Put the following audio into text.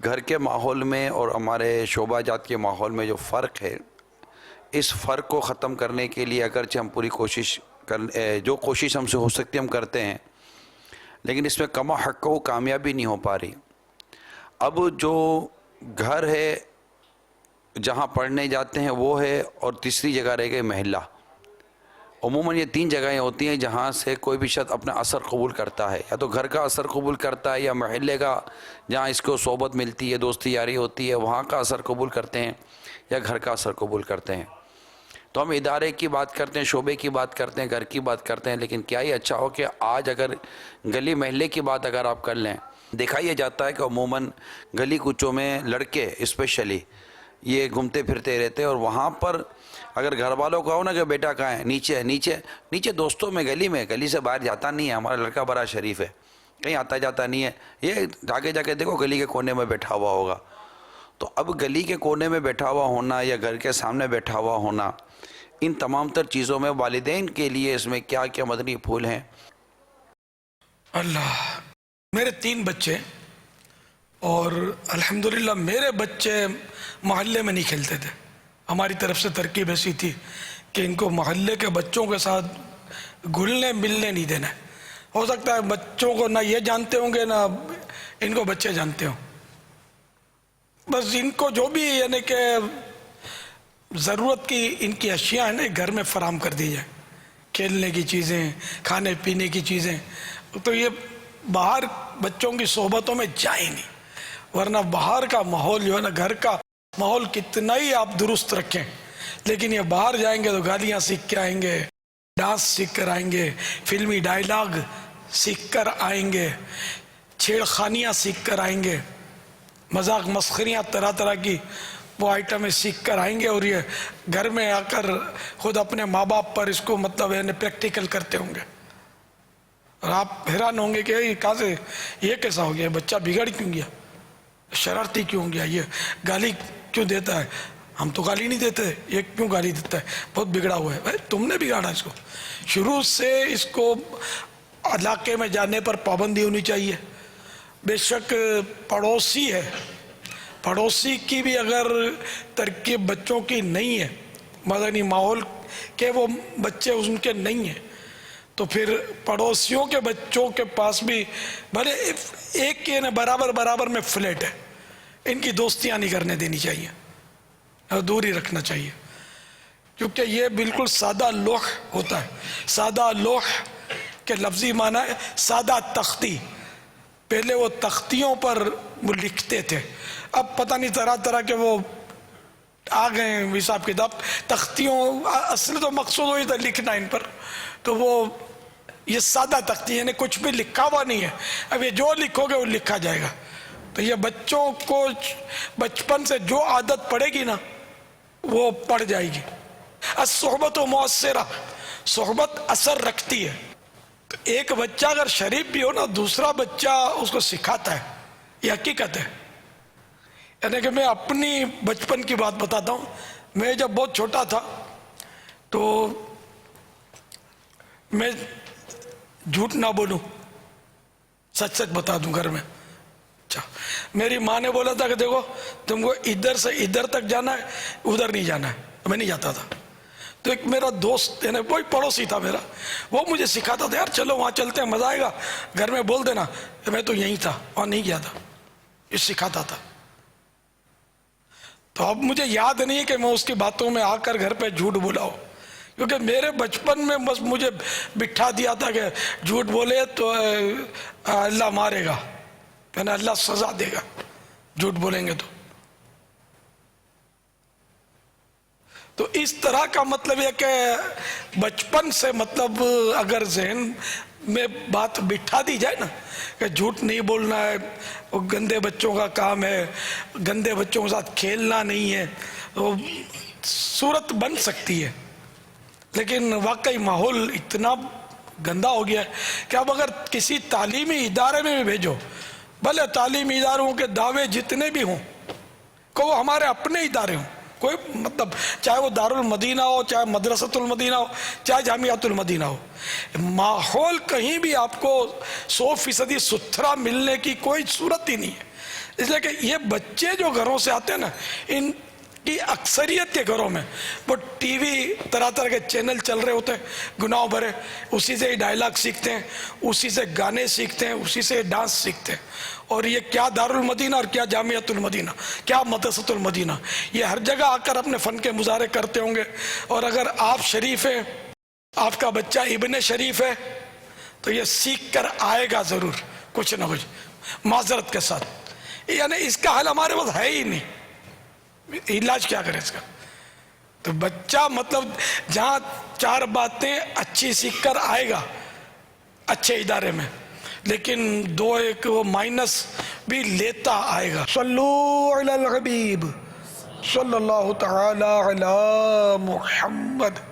گھر کے ماحول میں اور ہمارے شعبہ جات کے ماحول میں جو فرق ہے، اس فرق کو ختم کرنے کے لیے اگرچہ ہم پوری کوشش جو کوشش ہم سے ہو سکتی ہم کرتے ہیں، لیکن اس میں کما حق کو کامیابی نہیں ہو پا رہی۔ اب جو گھر ہے جہاں پڑھنے جاتے ہیں وہ ہے، اور تیسری جگہ رہ گئی محلہ۔ عموماً یہ 3 جگہیں ہوتی ہیں جہاں سے کوئی بھی شخص اپنا اثر قبول کرتا ہے، یا تو گھر کا اثر قبول کرتا ہے، یا محلے کا جہاں اس کو صحبت ملتی ہے، دوستی یاری ہوتی ہے، وہاں کا اثر قبول کرتے ہیں، یا گھر کا اثر قبول کرتے ہیں۔ تو ہم ادارے کی بات کرتے ہیں، شعبے کی بات کرتے ہیں، گھر کی بات کرتے ہیں، لیکن کیا ہی اچھا ہو کہ آج اگر گلی محلے کی بات اگر آپ کر لیں، دیکھا یہ جاتا ہے کہ عموماً گلی کوچوں میں لڑکے اسپیشلی یہ گھومتے پھرتے رہتے ہیں، اور وہاں پر اگر گھر والوں کو کہو نا کہ بیٹا کہاں ہے، نیچے نیچے نیچے دوستوں میں، گلی سے باہر جاتا نہیں ہے، ہمارا لڑکا بڑا شریف ہے، کہیں آتا جاتا نہیں ہے، یہ آگے جا کے دیکھو گلی کے کونے میں بیٹھا ہوا ہوگا۔ تو اب گلی کے کونے میں بیٹھا ہوا ہونا یا گھر کے سامنے بیٹھا ہوا ہونا، ان تمام تر چیزوں میں والدین کے لیے اس میں کیا کیا مدنی پھول ہیں؟ اللہ، میرے 3 بچے، اور الحمدللہ میرے بچے محلے میں نہیں کھیلتے تھے۔ ہماری طرف سے ترکیب ایسی تھی کہ ان کو محلے کے بچوں کے ساتھ گھلنے ملنے نہیں دینا۔ ہو سکتا ہے بچوں کو نہ یہ جانتے ہوں گے نہ ان کو بچے جانتے ہوں، بس ان کو جو بھی یعنی کہ ضرورت کی ان کی اشیاء ہیں نا گھر میں فراہم کر دی جائے، کھیلنے کی چیزیں، کھانے پینے کی چیزیں، تو یہ باہر بچوں کی صحبتوں میں جائیں نہیں، ورنہ باہر کا ماحول جو ہے نا، گھر کا ماحول کتنا ہی آپ درست رکھیں، لیکن یہ باہر جائیں گے تو گالیاں سیکھ کے آئیں گے، ڈانس سیکھ کر آئیں گے، فلمی ڈائلاگ سیکھ کر آئیں گے، چھیڑ خانیاں سیکھ کر آئیں گے، مذاق مسخریاں طرح طرح کی وہ آئٹمیں سیکھ کر آئیں گے، اور یہ گھر میں آ کر خود اپنے ماں باپ پر اس کو مطلب یعنی پریکٹیکل کرتے ہوں گے، اور آپ حیران ہوں گے کہ یہ کہاں سے، یہ کیسا ہو گیا، بچہ بگڑ کیوں گیا، شرارتی کیوں ہو گیا، یہ گالی کیوں دیتا ہے، ہم تو گالی نہیں دیتے، یہ کیوں گالی دیتا ہے، بہت بگڑا ہوا ہے۔ تم نے بگاڑا اس کو، شروع سے اس کو علاقے میں جانے پر پابندی ہونی چاہیے۔ بے شک پڑوسی ہے، پڑوسی کی بھی اگر ترکیب بچوں کی نہیں ہے، مدنی ماحول کے وہ بچے ان کے نہیں ہیں، تو پھر پڑوسیوں کے بچوں کے پاس بھی بھلے ایک کے برابر میں فلیٹ ہے، ان کی دوستیاں نہیں کرنے دینی چاہیے، دور ہی رکھنا چاہیے، کیونکہ یہ بالکل سادہ لوح ہوتا ہے۔ سادہ لوح کے لفظی معنی ہے سادہ تختی، پہلے وہ تختیوں پر وہ لکھتے تھے، اب پتہ نہیں طرح طرح کے وہ آ گئے ہیں حساب کتاب، تختیوں اصل تو مقصود ہوئی تھا لکھنا ان پر، تو وہ یہ سادہ تختی یعنی کچھ بھی لکھا ہوا نہیں ہے، اب یہ جو لکھو گے وہ لکھا جائے گا، تو یہ بچوں کو بچپن سے جو عادت پڑے گی نا وہ پڑ جائے گی۔ الصحبت مؤثرہ، صحبت اثر رکھتی ہے، تو ایک بچہ اگر شریف بھی ہو نا، دوسرا بچہ اس کو سکھاتا ہے، یہ حقیقت ہے۔ یعنی کہ میں اپنی بچپن کی بات بتاتا ہوں، میں جب بہت چھوٹا تھا تو میں جھوٹ نہ بولوں، سچ سچ بتا دوں گھر میں۔ اچھا، میری ماں نے بولا تھا کہ دیکھو تم کو ادھر سے ادھر تک جانا ہے، ادھر نہیں جانا ہے، میں نہیں جاتا تھا، تو ایک میرا دوست یعنی کوئی پڑوسی تھا میرا، وہ مجھے سکھاتا تھا، یار چلو وہاں چلتے ہیں، مزہ آئے گا، گھر میں بول دینا کہ میں تو یہیں تھا، وہاں نہیں گیا تھا، یہ سکھاتا تھا۔ تو اب مجھے یاد نہیں ہے کہ میں اس کی باتوں میں آ کر گھر پہ جھوٹ بولا ہوں، کیونکہ میرے بچپن میں بس مجھے بٹھا دیا تھا کہ جھوٹ بولے تو اللہ مارے گا، یعنی اللہ سزا دے گا جھوٹ بولیں گے تو اس طرح کا مطلب یہ کہ بچپن سے مطلب اگر ذہن میں بات بٹھا دی جائے نا کہ جھوٹ نہیں بولنا ہے، وہ گندے بچوں کا کام ہے، گندے بچوں کے ساتھ کھیلنا نہیں ہے، تو صورت بن سکتی ہے، لیکن واقعی ماحول اتنا گندا ہو گیا ہے کہ اب اگر کسی تعلیمی ادارے میں بھی بھیجو، بھلے تعلیمی اداروں کے دعوے جتنے بھی ہوں، کہ وہ ہمارے اپنے ادارے ہوں، کوئی مطلب چاہے وہ دارالمدینہ ہو، چاہے مدرسۃ المدینہ ہو، چاہے جامعۃ المدینہ ہو، ماحول کہیں بھی آپ کو 100% ستھرا ملنے کی کوئی صورت ہی نہیں ہے۔ اس لیے کہ یہ بچے جو گھروں سے آتے ہیں نا، ان کی اکثریت کے گھروں میں وہ ٹی وی طرح طرح کے چینل چل رہے ہوتے ہیں گناہ بھرے، اسی سے ہی ڈائلاگ سیکھتے ہیں، اسی سے گانے سیکھتے ہیں، اسی سے ڈانس سیکھتے ہیں. اور یہ کیا دارالمدینہ اور کیا جامعۃ المدینہ، کیا مدرسۃ المدینہ، یہ ہر جگہ آ کر اپنے فن کے مظاہرے کرتے ہوں گے. اور اگر آپ شریف ہیں، آپ کا بچہ ابن شریف ہے، تو یہ سیکھ کر آئے گا ضرور کچھ نہ کچھ معذرت کے ساتھ. یعنی اس کا حل ہمارے پاس ہے ہی نہیں، علاج کیا کرے اس کا؟ تو بچہ مطلب جہاں 4 باتیں اچھی سیکھ کر آئے گا اچھے ادارے میں، لیکن 2-1 وہ مائنس بھی لیتا آئے گا. صلو علی الحبیب صلی اللہ تعالی علی محمد.